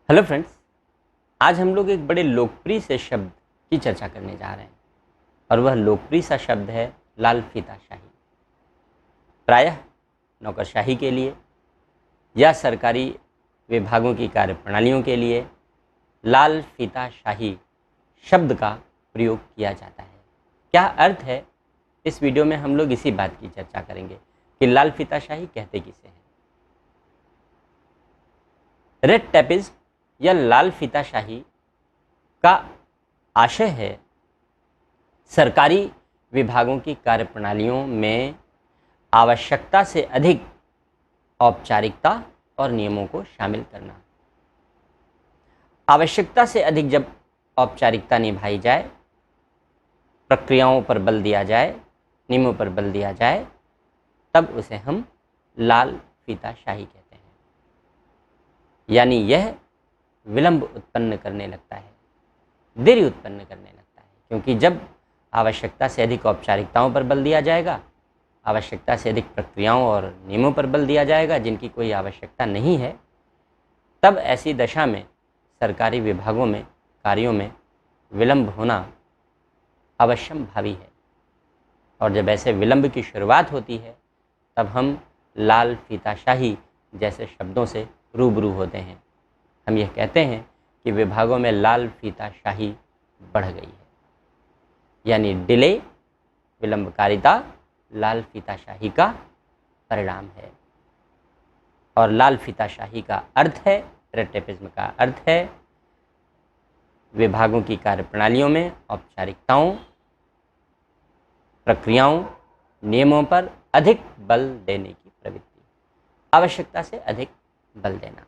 Hello friends. आज हम लोग एक बड़े लोकप्रिय से शब्द की चर्चा करने जा रहे हैं और वह लोकप्रिय सा शब्द है लाल फीताशाही। प्रायः नौकरशाही के लिए या सरकारी विभागों की कार्यप्रणालियों के लिए लाल फीताशाही शब्द का प्रयोग किया जाता है। क्या अर्थ है, इस वीडियो में हम लोग इसी बात की चर्चा करेंगे कि लाल फीताशाही कहते किसे हैं। रेड टेपिज्म या लाल फीताशाही का आशय है सरकारी विभागों की कार्यप्रणालियों में आवश्यकता से अधिक औपचारिकता और नियमों को शामिल करना। आवश्यकता से अधिक जब औपचारिकता निभाई जाए, प्रक्रियाओं पर बल दिया जाए, नियमों पर बल दिया जाए, तब उसे हम लाल फीताशाही कहते हैं। यानी यह विलंब उत्पन्न करने लगता है, देरी उत्पन्न करने लगता है, क्योंकि जब आवश्यकता से अधिक औपचारिकताओं पर बल दिया जाएगा, आवश्यकता से अधिक प्रक्रियाओं और नियमों पर बल दिया जाएगा जिनकी कोई आवश्यकता नहीं है, तब ऐसी दशा में सरकारी विभागों में कार्यों में विलंब होना अवश्यंभावी है। और जब ऐसे विलंब की शुरुआत होती है तब हम लाल फीताशाही जैसे शब्दों से रूबरू होते हैं। हम यह कहते हैं कि विभागों में लाल फीताशाही बढ़ गई है, यानी डिले, विलंबकारिता लाल फीताशाही का परिणाम है। और लाल फीताशाही का अर्थ है, रेड टेपिज्म का अर्थ है विभागों की कार्यप्रणालियों में औपचारिकताओं, प्रक्रियाओं, नियमों पर अधिक बल देने की प्रवृत्ति, आवश्यकता से अधिक बल देना।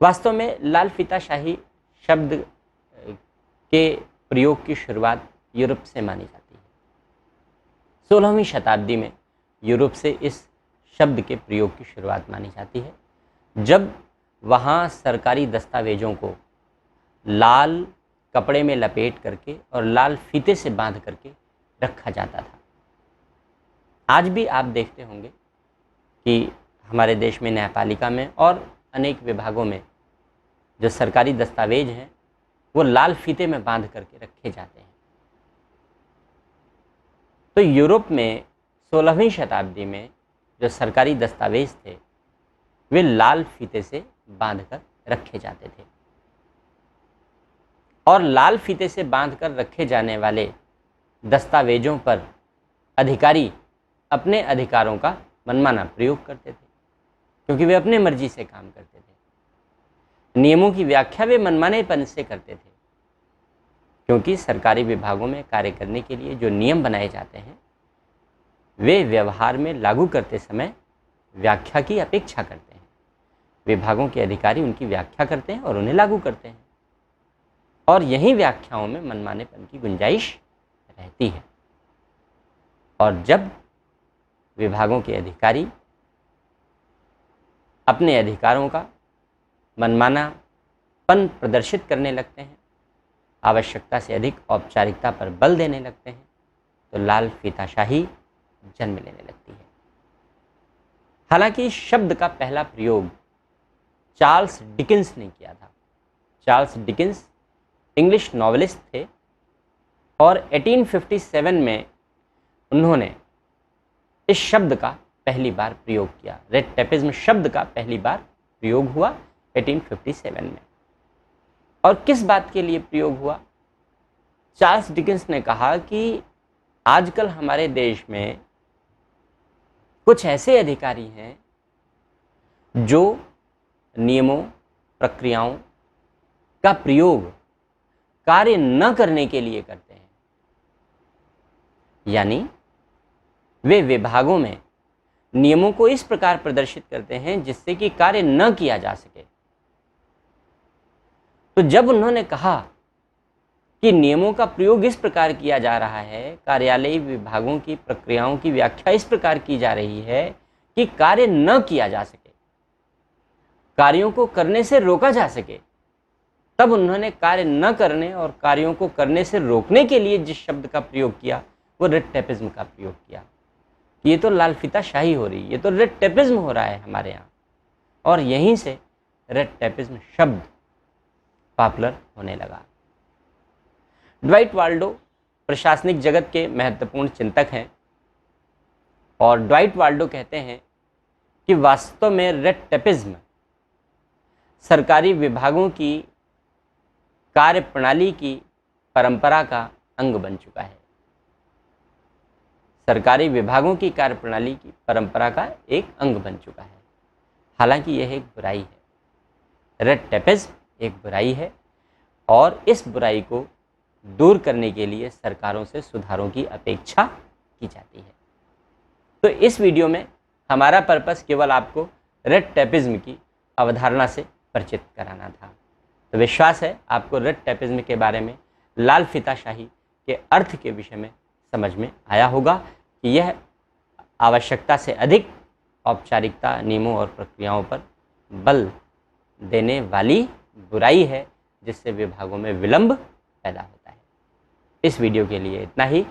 वास्तव में लाल फीताशाही शब्द के प्रयोग की शुरुआत यूरोप से मानी जाती है। 16वीं शताब्दी में यूरोप से इस शब्द के प्रयोग की शुरुआत मानी जाती है, जब वहाँ सरकारी दस्तावेजों को लाल कपड़े में लपेट करके और लाल फीते से बांध करके रखा जाता था। आज भी आप देखते होंगे कि हमारे देश में न्यायपालिका में और अनेक विभागों में जो सरकारी दस्तावेज हैं वो लाल फीते में बांध करके रखे जाते हैं। तो यूरोप में 16वीं शताब्दी में जो सरकारी दस्तावेज थे वे लाल फीते से बांध कर रखे जाते थे, और लाल फीते से बांध कर रखे जाने वाले दस्तावेजों पर अधिकारी अपने अधिकारों का मनमाना प्रयोग करते थे, क्योंकि वे अपने मर्जी से काम करते थे। नियमों की व्याख्या वे मनमानेपन से करते थे, क्योंकि सरकारी विभागों में कार्य करने के लिए जो नियम बनाए जाते हैं वे व्यवहार में लागू करते समय व्याख्या की अपेक्षा करते हैं। विभागों के अधिकारी उनकी व्याख्या करते हैं और उन्हें लागू करते हैं, और यही व्याख्याओं में मनमानेपन की गुंजाइश रहती है। और जब विभागों के अधिकारी अपने अधिकारों का मनमानापन प्रदर्शित करने लगते हैं, आवश्यकता से अधिक औपचारिकता पर बल देने लगते हैं, तो लाल फीताशाही जन्म लेने लगती है। हालांकि इस शब्द का पहला प्रयोग चार्ल्स डिकेंस ने किया था। चार्ल्स डिकेंस इंग्लिश नॉवेलिस्ट थे और 1857 में उन्होंने इस शब्द का पहली बार प्रयोग किया। रेड टेपिज्म शब्द का पहली बार प्रयोग हुआ 1857 में। और किस बात के लिए प्रयोग हुआ? चार्ल्स डिकेंस ने कहा कि आजकल हमारे देश में कुछ ऐसे अधिकारी हैं जो नियमों, प्रक्रियाओं का प्रयोग कार्य न करने के लिए करते हैं, यानी वे विभागों में नियमों को इस प्रकार प्रदर्शित करते हैं जिससे कि कार्य न किया जा सके। तो जब उन्होंने कहा कि नियमों का प्रयोग इस प्रकार किया जा रहा है, कार्यालयी विभागों की प्रक्रियाओं की व्याख्या इस प्रकार की जा रही है कि कार्य न किया जा सके, कार्यों को करने से रोका जा सके, तब उन्होंने कार्य न करने और कार्यों को करने से रोकने के लिए जिस शब्द का प्रयोग किया वो रेड टेपिज्म का प्रयोग किया। ये तो लाल फीताशाही हो रही, ये तो रेड टेपिज्म हो रहा है हमारे यहाँ। और यहीं से रेड टेपिज्म शब्द पॉपुलर होने लगा। ड्वाइट वाल्डो प्रशासनिक जगत के महत्वपूर्ण चिंतक हैं और ड्वाइट वाल्डो कहते हैं कि वास्तव में रेड टेपिज्म सरकारी विभागों की कार्यप्रणाली की परंपरा का अंग बन चुका है। सरकारी विभागों की कार्यप्रणाली की परंपरा का एक अंग बन चुका है। हालांकि यह एक बुराई है, रेड टेपिज्म एक बुराई है और इस बुराई को दूर करने के लिए सरकारों से सुधारों की अपेक्षा की जाती है। तो इस वीडियो में हमारा पर्पस केवल आपको रेड टेपिज्म की अवधारणा से परिचित कराना था। तो विश्वास है आपको रेड टेपिज्म के बारे में, लाल फीताशाही के अर्थ के विषय में समझ में आया होगा कि यह आवश्यकता से अधिक औपचारिकता, नियमों और प्रक्रियाओं पर बल देने वाली बुराई है जिससे विभागों में विलंब पैदा होता है। इस वीडियो के लिए इतना ही।